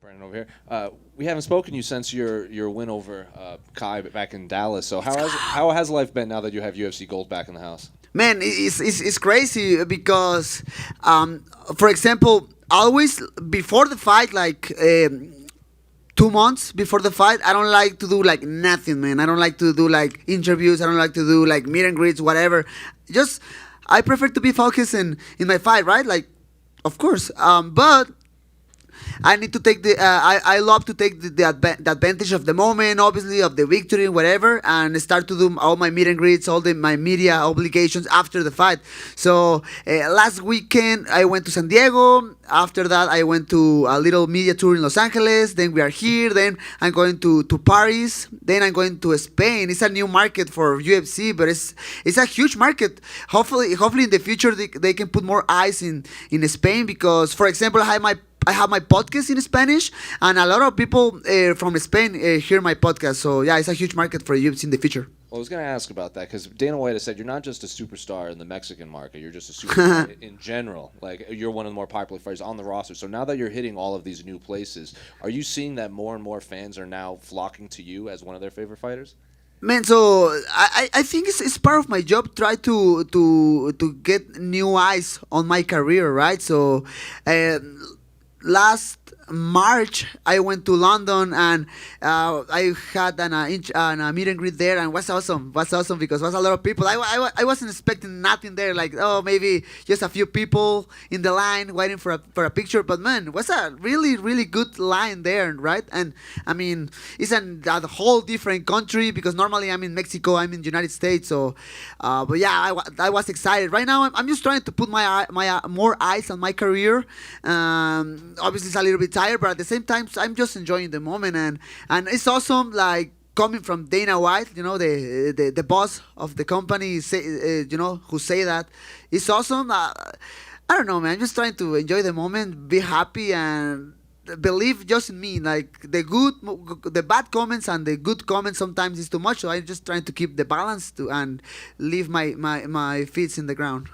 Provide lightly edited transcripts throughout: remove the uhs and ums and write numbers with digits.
Brandon over here. We haven't spoken to you since your win over Kai back in Dallas. So how has life been now that you have UFC Gold back in the house? Man, it's crazy because, for example, always before the fight, like 2 months before the fight, I don't like to do like nothing, man. I don't like to do like interviews. I don't like to do like meet and greets, whatever. Just I prefer to be focused in my fight, right? Like, of course. But I need to take I love to take the advantage of the moment, obviously, of the victory, whatever, and start to do all my meet and greets, my media obligations after the fight. So last weekend I went to San Diego. After that, I went to a little media tour in Los Angeles. Then we are here. Then I'm going to Paris. Then I'm going to Spain. It's a new market for UFC, but it's a huge market. Hopefully in the future they can put more eyes in Spain because, for example, I have my podcast in Spanish, and a lot of people from Spain hear my podcast. So yeah, it's a huge market for UFC in the future. Well, I was going to ask about that because Dana White has said you're not just a superstar in the Mexican market. You're just a superstar in general. Like, you're one of the more popular fighters on the roster. So now that you're hitting all of these new places, are you seeing that more and more fans are now flocking to you as one of their favorite fighters? Man, so I think it's part of my job. Try to get new eyes on my career, right? So last March I went to London and I had a meet and greet there, and was awesome. Was awesome because was a lot of people. I wasn't expecting nothing there, like, oh, maybe just a few people in the line waiting for a picture. But man, it was a really good line there, right? And I mean, it's a whole different country because normally I'm in Mexico, I'm in the United States. So, but yeah, I was excited. Right now I'm just trying to put my more eyes on my career. Obviously it's a little bit tired, but at the same time I'm just enjoying the moment, and it's awesome, like coming from Dana White, the boss of the company, who say that. It's awesome. I don't know, man. I'm just trying to enjoy the moment, be happy, and believe just in me. Like the bad comments and the good comments sometimes is too much, so I'm just trying to keep the balance and leave my feet in the ground.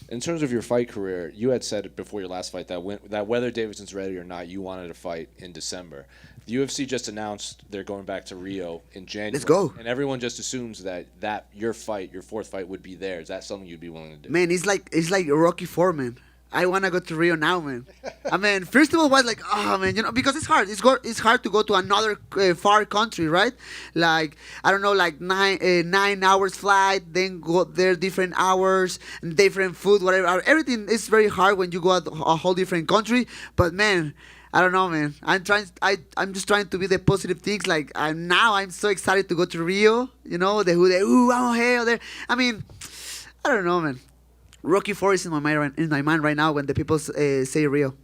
In terms of your fight career, you had said before your last fight that whether Deiveson's ready or not, you wanted to fight in December. The UFC just announced they're going back to Rio in January. Let's go. And everyone just assumes that your fourth fight, would be there. Is that something you'd be willing to do? Man, it's like Rocky Foreman. I want to go to Rio now, man. I mean, first of all, was like, oh, man, because it's hard. It's hard to go to another far country, right? Like, I don't know, like 9 hours flight, then go there different hours, and different food, whatever. Everything is very hard when you go to a whole different country. But man, I don't know, man. I'm just trying to be the positive things. Like, I'm so excited to go to Rio. Vamos here, there. I mean, I don't know, man. Rocky Four is in my mind right now when the people say Rio.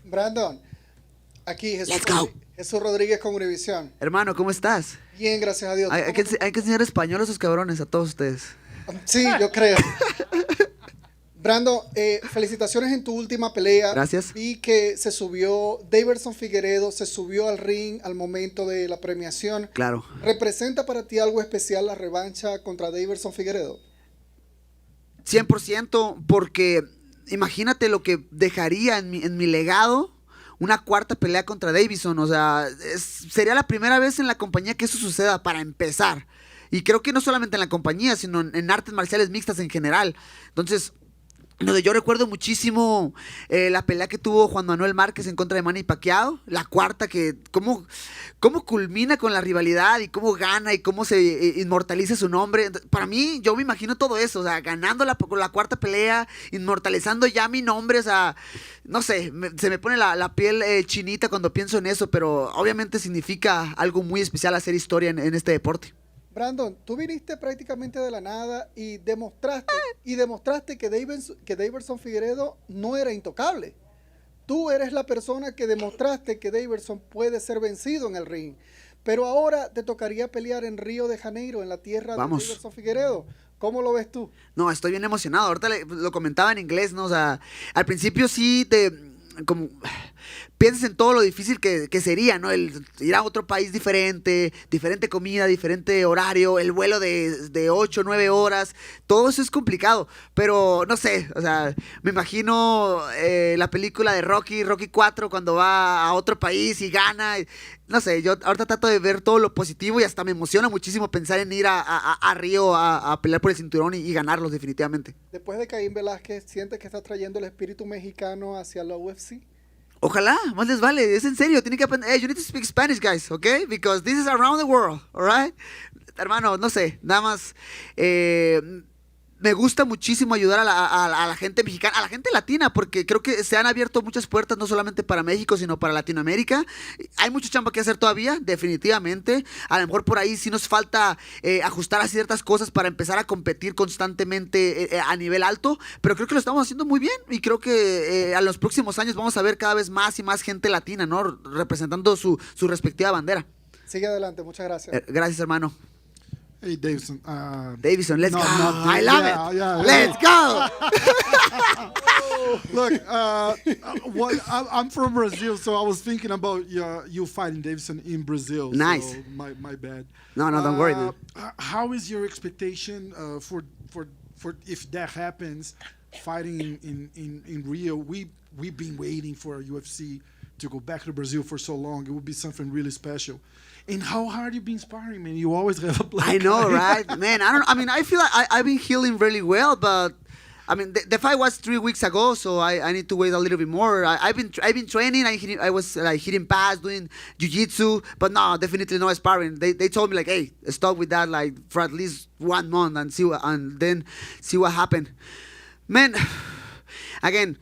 Brandon, aquí Let's go. Jesús Rodríguez con Univisión. Hermano, ¿cómo estás? Bien, gracias a Dios. Hay que enseñar español a esos cabrones, a todos ustedes. Sí, yo creo. Brandon, felicitaciones en tu última pelea. Gracias. Vi que Deiveson Figueiredo se subió al ring al momento de la premiación. Claro. ¿Representa para ti algo especial la revancha contra Deiveson Figueiredo? 100%, porque imagínate lo que dejaría en mi legado una cuarta pelea contra Deiveson. O sea, sería la primera vez en la compañía que eso suceda, para empezar. Y creo que no solamente en la compañía, sino en artes marciales mixtas en general. Entonces, yo recuerdo muchísimo la pelea que tuvo Juan Manuel Márquez en contra de Manny Pacquiao, la cuarta, que cómo culmina con la rivalidad y cómo gana y cómo se inmortaliza su nombre. Para mí, yo me imagino todo eso, o sea, ganando con la cuarta pelea, inmortalizando ya mi nombre, o sea, no sé, se me pone la piel chinita cuando pienso en eso, pero obviamente significa algo muy especial hacer historia en este deporte. Brandon, tú viniste prácticamente de la nada y demostraste que Deiveson Figueiredo no era intocable. Tú eres la persona que demostraste que Deiveson puede ser vencido en el ring. Pero ahora te tocaría pelear en Río de Janeiro, en la tierra de Deiveson Figueiredo. ¿Cómo lo ves tú? No, estoy bien emocionado. Ahorita lo comentaba en inglés, ¿no? O sea, al principio sí como piensas en todo lo difícil que sería, ¿no? El ir a otro país diferente, diferente comida, diferente horario, el vuelo de 8, 9 horas, todo eso es complicado, pero no sé, o sea, me imagino la película de Rocky 4, cuando va a otro país y gana, no sé, yo ahorita trato de ver todo lo positivo y hasta me emociona muchísimo pensar en ir a Río a pelear por el cinturón y ganarlos definitivamente. Después de Caín Velázquez, ¿sientes que está trayendo el espíritu mexicano hacia la UFC? Ojalá, más les vale, es en serio, tienen que aprender. Hey, you need to speak Spanish, guys, okay? Because this is around the world, alright? Hermano, no sé, nada más. Me gusta muchísimo ayudar a la gente mexicana, a la gente latina, porque creo que se han abierto muchas puertas, no solamente para México, sino para Latinoamérica. Hay mucho chamba que hacer todavía, definitivamente. A lo mejor por ahí sí nos falta ajustar a ciertas cosas para empezar a competir constantemente a nivel alto, pero creo que lo estamos haciendo muy bien y creo que a los próximos años vamos a ver cada vez más y más gente latina, ¿no? Representando su respectiva bandera. Sigue adelante, muchas gracias. Gracias, hermano. Hey, Deiveson. Deiveson, let's no, go. not I love it. yeah. Let's go. Look, I'm from Brazil, so I was thinking about you fighting Deiveson in Brazil. Nice. So my bad. No, don't worry, man. How is your expectation for if that happens, fighting in Rio? We've been waiting for UFC to go back to Brazil for so long. It would be something really special. And how hard you been sparring, man? You always have a black I know, eye. right? Man, I feel like I've been healing really well, but I mean, the fight was 3 weeks ago, so I need to wait a little bit more. I've been training. I was like hitting pads, doing jiu-jitsu, but no, definitely no sparring. They told me like, hey, stop with that like for at least 1 month and then see what happened. Man, again,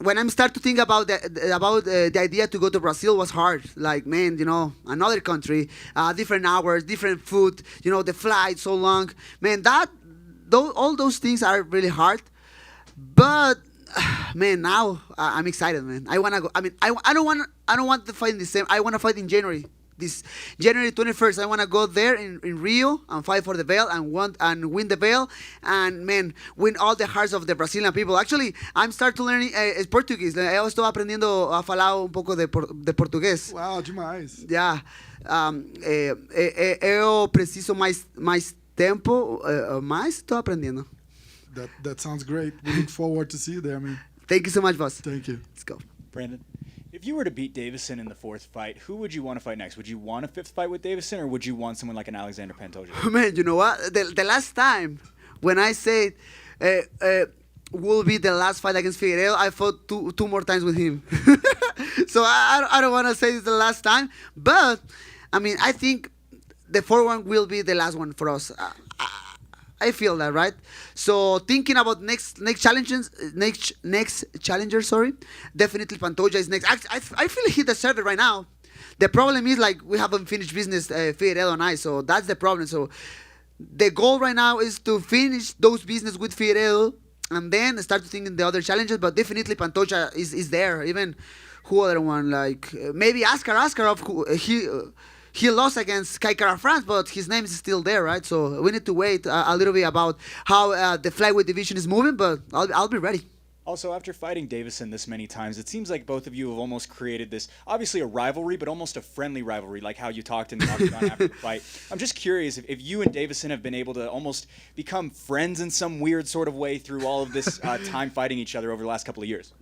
when I start to think about the idea to go to Brazil was hard. Like, man, you know, another country, different hours, different food, you know, the flight so long. Man, all those things are really hard. But man, now I'm excited, man. I wanna go. I mean, I don't want to fight in December. I want to fight in January. This January 21st, I want to go there in Rio and fight for the belt and win the belt and, man, win all the hearts of the Brazilian people. Actually, I'm starting to learn Portuguese. Eu estou aprendendo a falar pouco de português. Wow, demais. Yeah. Eu preciso mais tempo, mas estou aprendendo. That sounds great. We look forward to see you there, man. Thank you so much, boss. Thank you. Let's go. Brandon, if you were to beat Deiveson in the 4th fight, who would you want to fight next? Would you want a 5th fight with Deiveson, or would you want someone like an Alexander Pantoja? Man, you know what? The last time when I said will be the last fight against Figueiredo, I fought two more times with him. So I don't want to say it's the last time, but I mean, I think the 4th one will be the last one for us. I feel that, right? So thinking about next challenger, sorry, definitely Pantoja is next. I feel he deserves it right now. The problem is like we haven't finished business, Figueiredo and I, so that's the problem. So the goal right now is to finish those business with Figueiredo and then start thinking the other challenges. But definitely Pantoja is there. Even who other one, like maybe Askarov, who he lost against Kai Kara France, but his name is still there, right? So we need to wait a little bit about how the flyweight division is moving, but I'll be ready. Also, after fighting Deiveson this many times, it seems like both of you have almost created this, obviously a rivalry, but almost a friendly rivalry, like how you talked in the octagon after the fight. I'm just curious if you and Deiveson have been able to almost become friends in some weird sort of way through all of this time fighting each other over the last couple of years.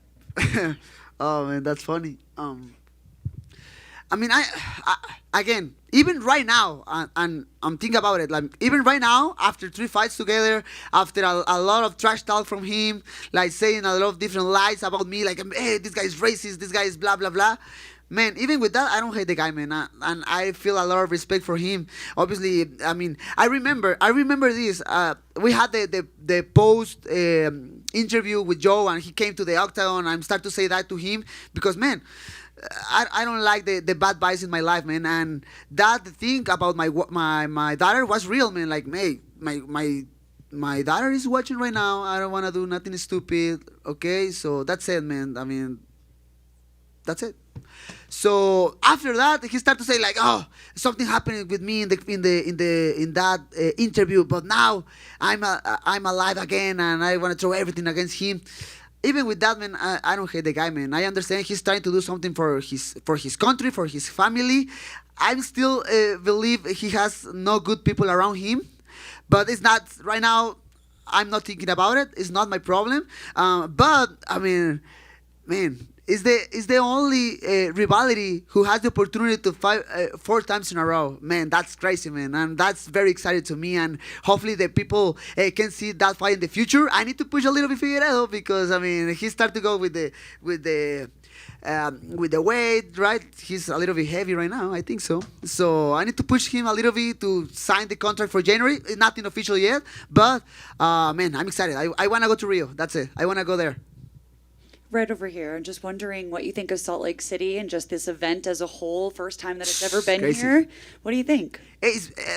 Oh, man, that's funny. I mean, I again, even right now, and I'm thinking about it, like even right now, after 3 fights together, after a lot of trash talk from him, like saying a lot of different lies about me, like, hey, this guy is racist, this guy is blah, blah, blah. Man, even with that, I don't hate the guy, man, and I feel a lot of respect for him. Obviously, I mean, I remember this. We had the post interview with Joe, and he came to the octagon. I'm starting to say that to him because, man, I don't like the bad vibes in my life, man, and that thing about my daughter was real, man. Like, hey, my daughter is watching right now. I don't want to do nothing stupid. Okay, so that's it, man. I mean, that's it. So after that, he started to say like, "Oh, something happened with me in that interview, but now I'm alive again, and I want to throw everything against him." even with that, man, I don't hate the guy, man. I understand he's trying to do something for his country, for his family. I still believe he has no good people around him, but it's not right now. I'm not thinking about it. It's not my problem. But I mean, man, is the only rivalry who has the opportunity to fight 4 times in a row. Man, that's crazy, man, and that's very exciting to me. And hopefully the people can see that fight in the future. I need to push a little bit Figueiredo because I mean he started to go with the weight, right? He's a little bit heavy right now, I think so. So I need to push him a little bit to sign the contract for January. It's nothing official yet, but man, I'm excited. I want to go to Rio. That's it. I want to go there. Right over here. I'm just wondering what you think of Salt Lake City and just this event as a whole. First time that it's ever been Crazy. here. What do you think?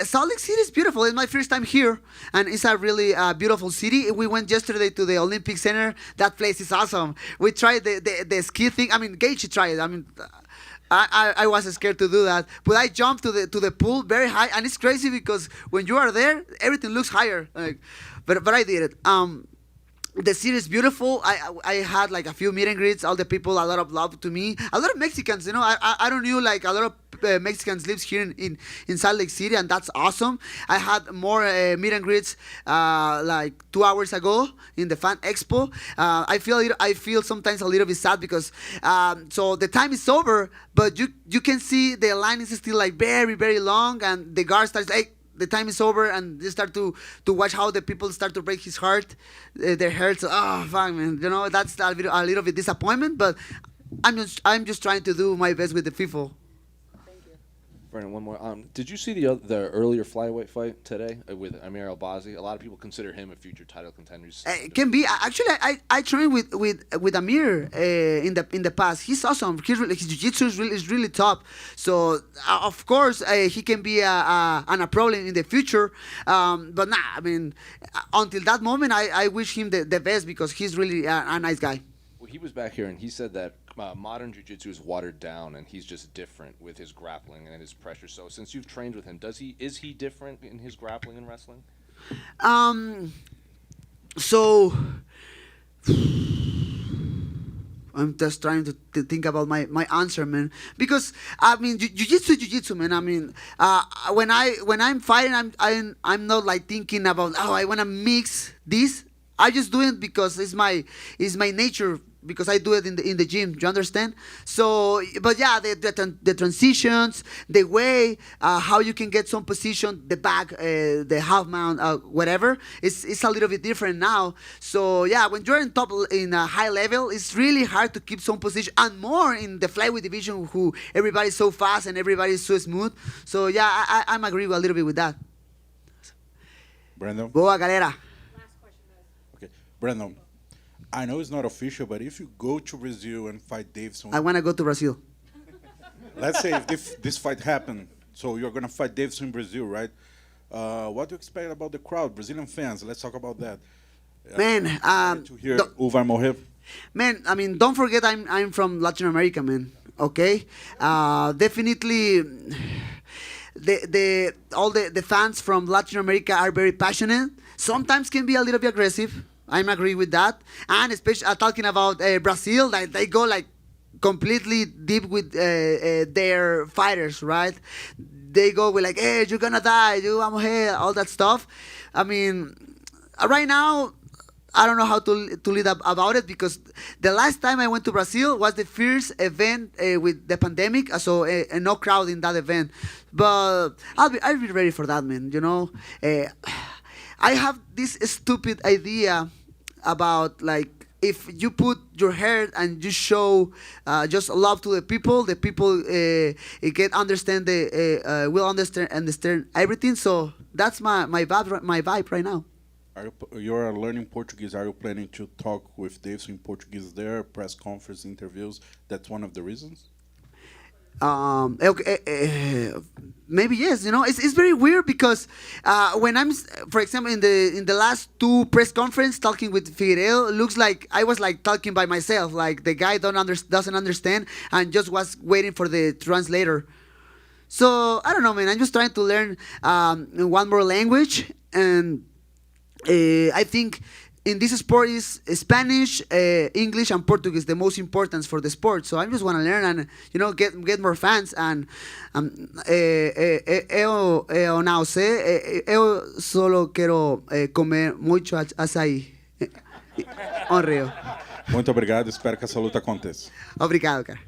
Salt Lake City is beautiful. It's my first time here, and it's a really beautiful city. We went yesterday to the Olympic Center. That place is awesome. We tried the ski thing. I mean, Gage tried it. I mean, I was scared to do that, but I jumped to the pool very high, and it's crazy because when you are there, everything looks higher. Like, but I did it. The city is beautiful. I had like a few meet and greets. All the people, a lot of love to me. A lot of Mexicans, you know. I don't know, like a lot of Mexicans lives here in Salt Lake City, and that's awesome. I had more meet and greets like 2 hours ago in the Fan Expo. I feel sometimes a little bit sad because so the time is over, but you can see the line is still like very very long, and the guard starts like. The time is over, and they start to watch how the people start to break his heart, their hearts. Oh, fuck, man! You know that's a little bit disappointment, but I'm just trying to do my best with the FIFA. Brandon, one more. Did you see the earlier flyweight fight today with Amir Albazi? A lot of people consider him a future title contender. It can be. Actually, I trained with Amir in the past. He's awesome. His jiu-jitsu is really top. So of course he can be a problem in the future. But nah, I mean, until that moment, I wish him the best because he's really a nice guy. Well, he was back here and he said that modern jiu-jitsu is watered down and he's just different with his grappling and his pressure. So since you've trained with him, is he different in his grappling and wrestling? So I'm just trying to think about my answer, man. Because I mean, jiu-jitsu, man. I mean, when I'm fighting, I'm not like thinking about I want to mix this. I just do it because it's my nature. Because I do it in the gym, do you understand? So, but yeah, the transitions, the way how you can get some position, the back, the half mount, whatever, it's a little bit different now. So yeah, when you're in a high level, it's really hard to keep some position, and more in the flyweight division, who everybody's so fast and everybody's so smooth. So yeah, I'm agree a little bit with that. Brandon. Boa, galera. Okay, Brandon. I know it's not official, but if you go to Brazil and fight Deiveson, I want to go to Brazil. let's say if this fight happened, so you're gonna fight Deiveson in Brazil, right? What do you expect about the crowd, Brazilian fans? Let's talk about that. Man, To hear Uvar morrer. Man, I mean, don't forget I'm from Latin America, man. Okay, definitely. All the fans from Latin America are very passionate. Sometimes can be a little bit aggressive. I'm agree with that. And especially talking about Brazil, like they go like completely deep with their fighters, right? They go with like, hey, you're gonna die, you vamos here, all that stuff. I mean, right now, I don't know how to lead up about it because the last time I went to Brazil was the first event with the pandemic, so no crowd in that event. But I'll be ready for that, man. You know, I have this stupid idea about like if you put your head and you show just love to the people can understand will understand everything. So that's my vibe right now. You're learning Portuguese. Are you planning to talk with Deiveson in Portuguese there, press conference, interviews? That's one of the reasons? Maybe yes. You know, it's very weird because when I'm, for example, in the last 2 press conference talking with Figueiredo, it looks like I was like talking by myself. Like the guy doesn't understand and just was waiting for the translator. So I don't know, man. I'm just trying to learn one more language, and I think in this sport is Spanish, English, and Portuguese the most important for the sport. So I just want to learn and get more fans. And eu não sei, eu solo quero comer muito açaí. On Rio. Muito obrigado, espero que essa luta aconteça. Obrigado, cara.